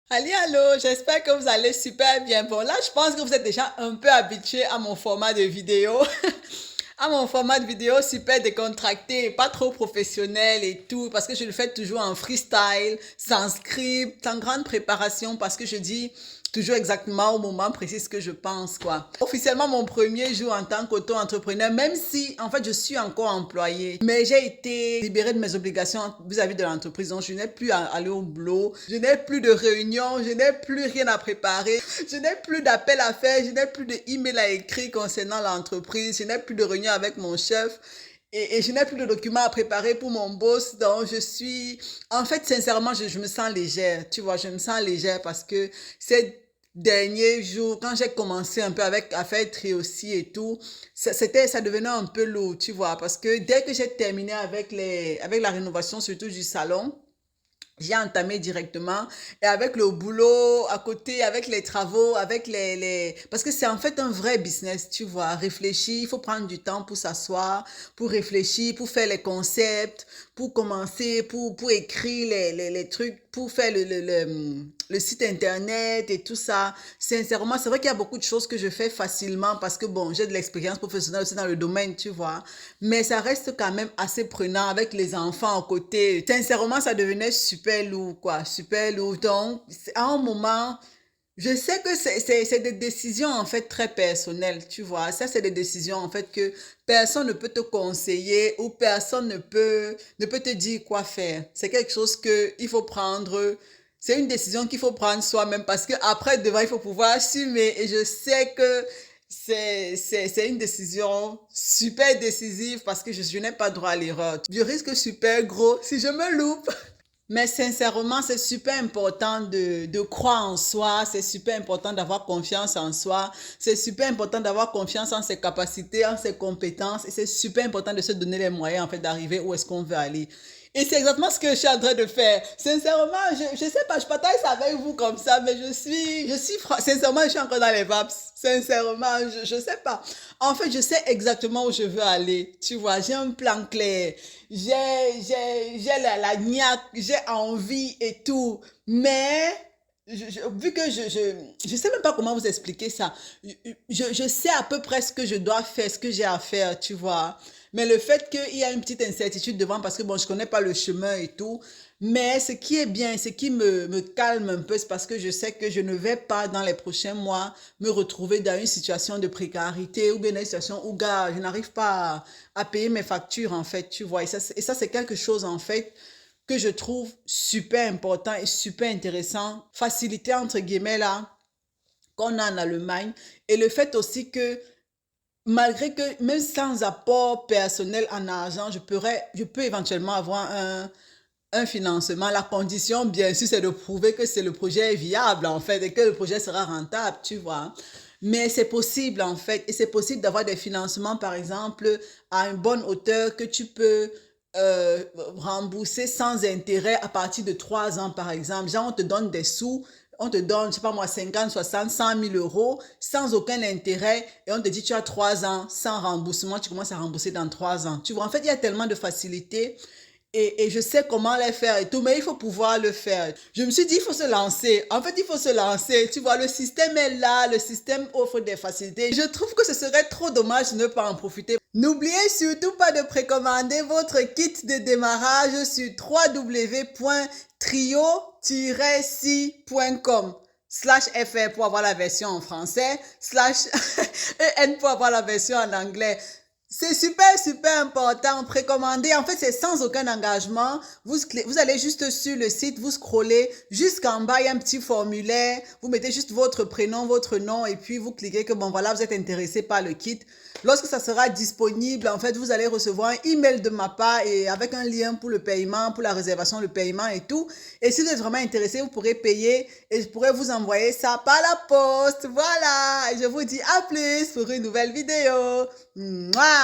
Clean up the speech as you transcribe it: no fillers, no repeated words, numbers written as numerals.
Allez, allô, j'espère que vous allez super bien. Bon, là, je pense que vous êtes déjà un peu habitué à mon format de vidéo. À mon format de vidéo super décontracté, pas trop professionnel et tout, parce que je le fais toujours en freestyle, sans script, sans grande préparation, parce que je dis toujours exactement au moment précis ce que je pense, quoi. Officiellement, mon premier jour en tant qu'auto-entrepreneur, même si, en fait, je suis encore employée, mais j'ai été libérée de mes obligations vis-à-vis de l'entreprise, donc je n'ai plus à aller au boulot, je n'ai plus de réunions, je n'ai plus rien à préparer, je n'ai plus d'appels à faire, je n'ai plus d'emails à écrire concernant l'entreprise, je n'ai plus de réunions avec mon chef. Et je n'ai plus de documents à préparer pour mon boss, donc je suis... En fait, sincèrement, je me sens légère, tu vois, je me sens légère parce que ces derniers jours, quand j'ai commencé un peu avec à faire tri aussi et tout, ça devenait un peu lourd, tu vois, parce que dès que j'ai terminé avec la rénovation, surtout du salon, j'ai entamé directement et avec le boulot à côté, avec les travaux, avec Parce que c'est en fait un vrai business, tu vois. Réfléchir, il faut prendre du temps pour s'asseoir, pour réfléchir, pour faire les concepts, pour commencer, pour écrire les trucs, pour faire le site internet et tout ça. Sincèrement, c'est vrai qu'il y a beaucoup de choses que je fais facilement parce que bon, j'ai de l'expérience professionnelle aussi dans le domaine, tu vois. Mais ça reste quand même assez prenant avec les enfants à côté. Sincèrement, ça devenait super lourd, quoi. Super lourd. Donc, à un moment, je sais que c'est des décisions en fait très personnelles, tu vois. Ça, c'est des décisions en fait que personne ne peut te conseiller ou personne ne peut te dire quoi faire. C'est quelque chose que il faut prendre. C'est une décision qu'il faut prendre soi-même parce que après devant, il faut pouvoir assumer. Et je sais que c'est une décision super décisive parce que je n'ai pas droit à l'erreur. Je risque super gros si je me loupe. Mais sincèrement, c'est super important de croire en soi, c'est super important d'avoir confiance en soi, c'est super important d'avoir confiance en ses capacités, en ses compétences, et c'est super important de se donner les moyens en fait d'arriver où est-ce qu'on veut aller. Et c'est exactement ce que je suis en train de faire. Sincèrement, je sais pas, je partage ça avec vous comme ça, mais sincèrement, je suis encore dans les vapes. Sincèrement, je sais pas. En fait, je sais exactement où je veux aller. Tu vois, j'ai un plan clair. J'ai la niaque, j'ai envie et tout. Mais, vu que je sais même pas comment vous expliquer ça. Je sais à peu près ce que je dois faire, ce que j'ai à faire, tu vois. Mais le fait qu'il y a une petite incertitude devant, parce que bon, je connais pas le chemin et tout. Mais ce qui est bien, ce qui me calme un peu, c'est parce que je sais que je ne vais pas dans les prochains mois me retrouver dans une situation de précarité ou bien une situation où, gars, je n'arrive pas à payer mes factures, en fait, tu vois. Et ça c'est quelque chose, en fait, que je trouve super important et super intéressant. Facilité, entre guillemets, là, qu'on a en Allemagne. Et le fait aussi que malgré que même sans apport personnel en argent, je peux éventuellement avoir un financement. La condition, bien sûr, c'est de prouver que c'est le projet est viable, en fait, et que le projet sera rentable, tu vois. Mais c'est possible, en fait, et c'est possible d'avoir des financements, par exemple, à une bonne hauteur que tu peux rembourser sans intérêt à partir de 3 ans, par exemple. Genre, on te donne des sous, on te donne, je sais pas moi, 50, 60, 100 000 euros sans aucun intérêt et on te dit tu as 3 ans sans remboursement, tu commences à rembourser dans 3 ans. Tu vois, en fait, il y a tellement de facilité et je sais comment les faire et tout, mais il faut pouvoir le faire. Je me suis dit, il faut se lancer. En fait, il faut se lancer. Tu vois, le système est là, le système offre des facilités. Je trouve que ce serait trop dommage de ne pas en profiter. N'oubliez surtout pas de précommander votre kit de démarrage sur www.trio-si.com/fr pour avoir la version en français, /en pour avoir la version en anglais. C'est super, super important. Précommander, en fait, c'est sans aucun engagement. Vous allez juste sur le site, vous scrollez jusqu'en bas, il y a un petit formulaire. Vous mettez juste votre prénom, votre nom et puis vous cliquez que bon, voilà, vous êtes intéressé par le kit. Lorsque ça sera disponible, en fait, vous allez recevoir un email de ma part et avec un lien pour le paiement, pour la réservation, le paiement et tout. Et si vous êtes vraiment intéressé, vous pourrez payer et je pourrais vous envoyer ça par la poste. Voilà. Et je vous dis à plus pour une nouvelle vidéo. Mouah!